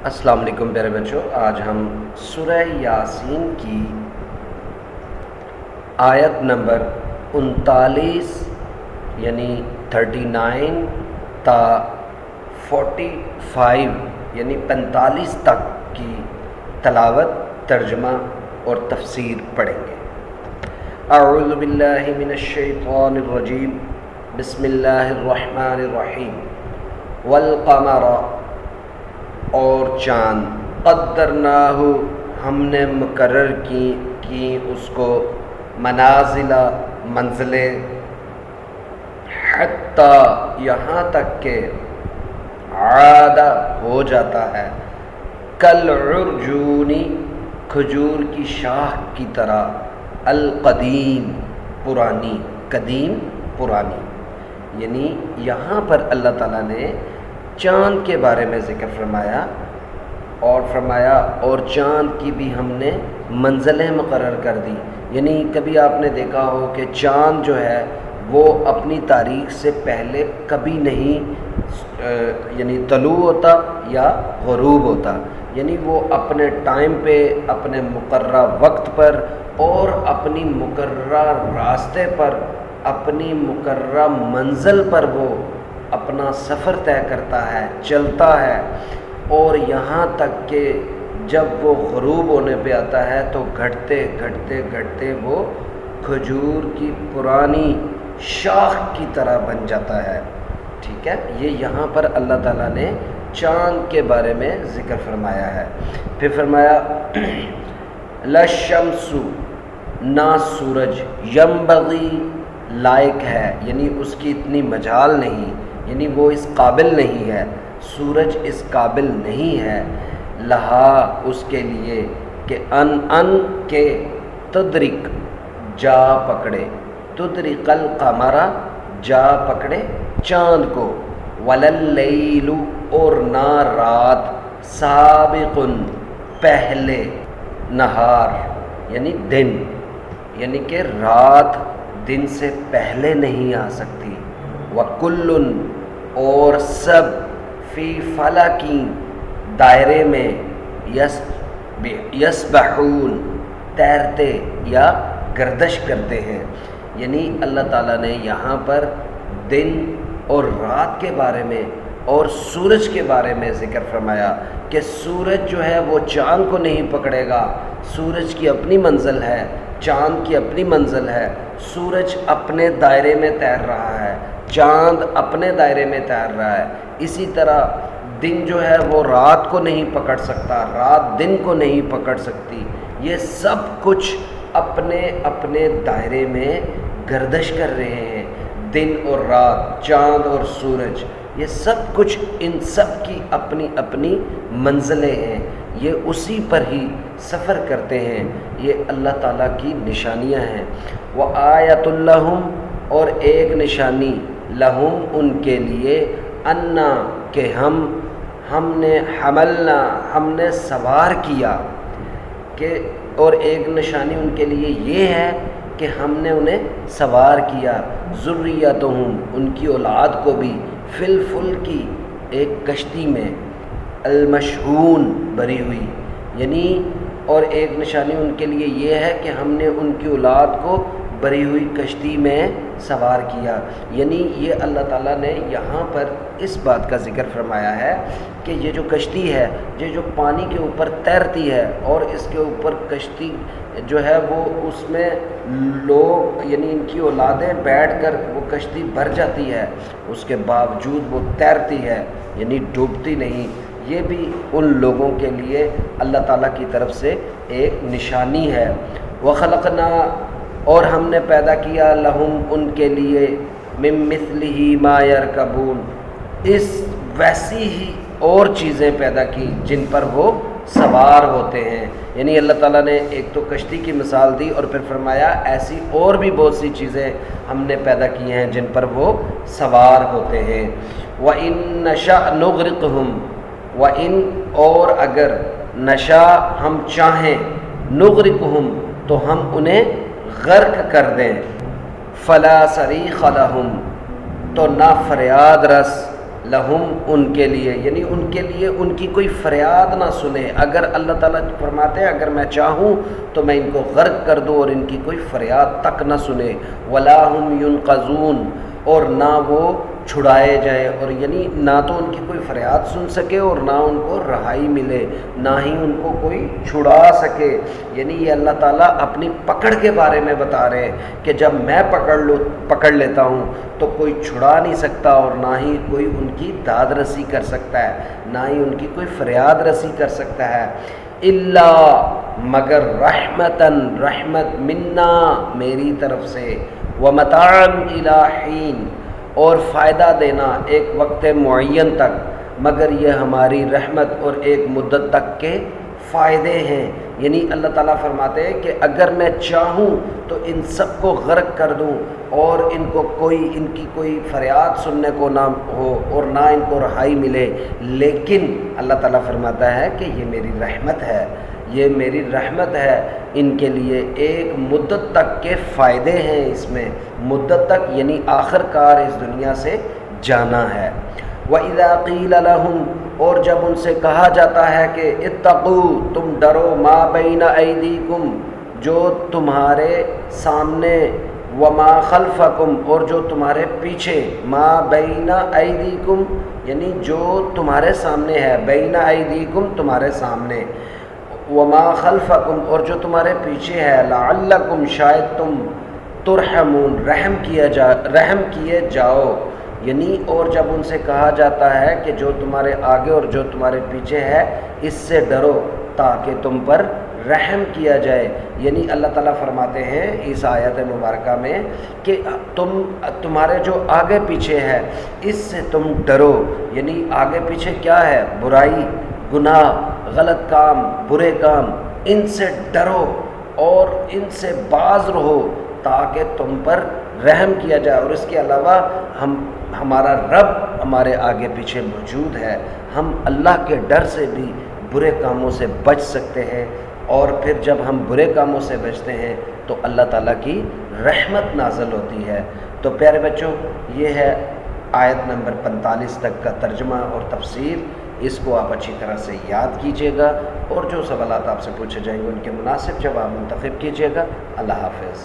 السلام علیکم پیارے بچوں، آج ہم سورہ یاسین کی آیت نمبر 39 یعنی 39 تا 45 یعنی 45 تک کی تلاوت، ترجمہ اور تفسیر پڑھیں گے۔ اعوذ باللہ من الشیطان الرجیم، بسم اللہ الرحمن الرحیم۔ والقمر، اور چاند، قدرناہ، ہم نے مقرر کی اس کو، منازل، منزلیں، حتیٰ، یہاں تک کہ عاد، ہو جاتا ہے، کالعرجون، کھجور کی شاخ کی طرح، القدیم، پرانی، قدیم پرانی۔ یعنی یہاں پر اللہ تعالیٰ نے چاند کے بارے میں ذکر فرمایا اور چاند کی بھی ہم نے منزلیں مقرر کر دی۔ یعنی کبھی آپ نے دیکھا ہو کہ چاند جو ہے وہ اپنی تاریخ سے پہلے کبھی نہیں یعنی طلوع ہوتا یا غروب ہوتا، یعنی وہ اپنے ٹائم پہ، اپنے مقررہ وقت پر اور اپنی مقررہ راستے پر، اپنی مقررہ منزل پر وہ اپنا سفر طے کرتا ہے، چلتا ہے، اور یہاں تک کہ جب وہ غروب ہونے پہ آتا ہے تو گھٹتے گھٹتے گھٹتے وہ کھجور کی پرانی شاخ کی طرح بن جاتا ہے۔ ٹھیک ہے، یہ یہاں پر اللہ تعالیٰ نے چاند کے بارے میں ذکر فرمایا ہے۔ پھر فرمایا لَلشَّمْسُ، نہ سورج، يَنبَغِي، لائق ہے، یعنی اس کی اتنی مجال نہیں، یعنی وہ اس قابل نہیں ہے، سورج اس قابل نہیں ہے، لہا، اس کے لیے، کہ ان کے تدرک، جا پکڑے، تدرک القمر، جا پکڑے چاند کو، ولللیل، اور نہ رات، سابق، پہلے، نہار یعنی دن، یعنی کہ رات دن سے پہلے نہیں آ سکتی، وکل، اور سب، فی فلکی، دائرے میں، یسبحون، تیرتے یا گردش کرتے ہیں۔ یعنی اللہ تعالیٰ نے یہاں پر دن اور رات کے بارے میں اور سورج کے بارے میں ذکر فرمایا کہ سورج جو ہے وہ چاند کو نہیں پکڑے گا، سورج کی اپنی منزل ہے، چاند کی اپنی منزل ہے، سورج اپنے دائرے میں تیر رہا ہے، چاند اپنے دائرے میں تیر رہا ہے۔ اسی طرح دن جو ہے وہ رات کو نہیں پکڑ سکتا، رات دن کو نہیں پکڑ سکتی، یہ سب کچھ اپنے اپنے دائرے میں گردش کر رہے ہیں۔ دن اور رات، چاند اور سورج، یہ سب کچھ، ان سب کی اپنی اپنی منزلیں ہیں، یہ اسی پر ہی سفر کرتے ہیں، یہ اللہ تعالیٰ کی نشانیاں ہیں۔ وَآیَةٌ لَّهُمْ، اور ایک نشانی، لہم، ان کے لیے، انا، کہ ہم نے حملنا، ہم نے سوار کیا، کہ اور ایک نشانی ان کے لیے یہ ہے کہ ہم نے انہیں سوار کیا، ذریتہم، ان کی اولاد کو بھی، فی الفلکی، ایک کشتی میں، المشحون، بھری ہوئی، یعنی اور ایک نشانی ان کے لیے یہ ہے کہ ہم نے ان کی اولاد کو بھری ہوئی کشتی میں سوار کیا۔ یعنی یہ اللہ تعالیٰ نے یہاں پر اس بات کا ذکر فرمایا ہے کہ یہ جو کشتی ہے، یہ جو پانی کے اوپر تیرتی ہے، اور اس کے اوپر کشتی جو ہے وہ، اس میں لوگ یعنی ان کی اولادیں بیٹھ کر وہ کشتی بھر جاتی ہے، اس کے باوجود وہ تیرتی ہے، یعنی ڈوبتی نہیں۔ یہ بھی ان لوگوں کے لیے اللہ تعالیٰ کی طرف سے ایک نشانی ہے۔ وَخَلَقْنَا، اور ہم نے پیدا کیا، لہم، ان کے لیے، من مثلہ ما یرکبون، اس ویسی ہی اور چیزیں پیدا کی جن پر وہ سوار ہوتے ہیں۔ یعنی اللہ تعالیٰ نے ایک تو کشتی کی مثال دی، اور پھر فرمایا ایسی اور بھی بہت سی چیزیں ہم نے پیدا کی ہیں جن پر وہ سوار ہوتے ہیں۔ وَإِن نَّشَأْ نُغْرِقْهُمْ، وَإِن، اور اگر، نشاء، ہم چاہیں، نغرقہم، تو ہم انہیں غرق کر دیں، فلا صریخ لہم، تو نہ فریاد رس، لہم ان کے لیے، یعنی ان کے لیے ان کی کوئی فریاد نہ سنے۔ اگر اللہ تعالیٰ فرماتے ہیں اگر میں چاہوں تو میں ان کو غرق کر دوں اور ان کی کوئی فریاد تک نہ سنے۔ ولا هم ينقذون، اور نہ وہ چھڑائے جائیں، اور یعنی نہ تو ان کی کوئی فریاد سن سکے اور نہ ان کو رہائی ملے، نہ ہی ان کو کوئی چھڑا سکے۔ یعنی یہ اللہ تعالیٰ اپنی پکڑ کے بارے میں بتا رہے ہیں کہ جب میں پکڑ لیتا ہوں تو کوئی چھڑا نہیں سکتا، اور نہ ہی کوئی ان کی داد رسی کر سکتا ہے، نہ ہی ان کی کوئی فریاد رسی کر سکتا ہے۔ الا مگر رحمتاً، رحمت منا میری طرف سے، ومتاعا الی حین، اور فائدہ دینا ایک وقت معین تک، مگر یہ ہماری رحمت اور ایک مدت تک کے فائدے ہیں۔ یعنی اللہ تعالیٰ فرماتے ہیں کہ اگر میں چاہوں تو ان سب کو غرق کر دوں اور ان کی کوئی فریاد سننے کو نہ ہو اور نہ ان کو رہائی ملے، لیکن اللہ تعالیٰ فرماتا ہے کہ یہ میری رحمت ہے، یہ میری رحمت ہے، ان کے لیے ایک مدت تک کے فائدے ہیں اس میں، مدت تک یعنی آخر کار اس دنیا سے جانا ہے۔ وَإِذَا قِيلَ لَهُمْ، اور جب ان سے کہا جاتا ہے کہ اتقوا، تم ڈرو، ما بین ایدیکم، جو تمہارے سامنے، وما خلفکم، اور جو تمہارے پیچھے، ما بین ایدیکم یعنی جو تمہارے سامنے ہے، بین ایدیکم تمہارے سامنے، وما خلفکم اور جو تمہارے پیچھے ہے، لعلکم شاید تم ترحمون رحم کیے جاؤ۔ یعنی اور جب ان سے کہا جاتا ہے کہ جو تمہارے آگے اور جو تمہارے پیچھے ہے اس سے ڈرو تاکہ تم پر رحم کیا جائے۔ یعنی اللہ تعالیٰ فرماتے ہیں اس آیت مبارکہ میں کہ تمہارے جو آگے پیچھے ہے اس سے تم ڈرو، یعنی آگے پیچھے کیا ہے، برائی، گناہ، غلط کام، برے کام، ان سے ڈرو اور ان سے باز رہو تاکہ تم پر رحم کیا جائے۔ اور اس کے علاوہ ہمارا رب ہمارے آگے پیچھے موجود ہے، ہم اللہ کے ڈر سے بھی برے کاموں سے بچ سکتے ہیں، اور پھر جب ہم برے کاموں سے بچتے ہیں تو اللہ تعالیٰ کی رحمت نازل ہوتی ہے۔ تو پیارے بچوں، یہ ہے آیت نمبر 45 تک کا ترجمہ اور تفسیر، اس کو آپ اچھی طرح سے یاد کیجیے گا، اور جو سوالات آپ سے پوچھے جائیں گے ان کے مناسب جواب منتخب کیجیے گا۔ اللہ حافظ۔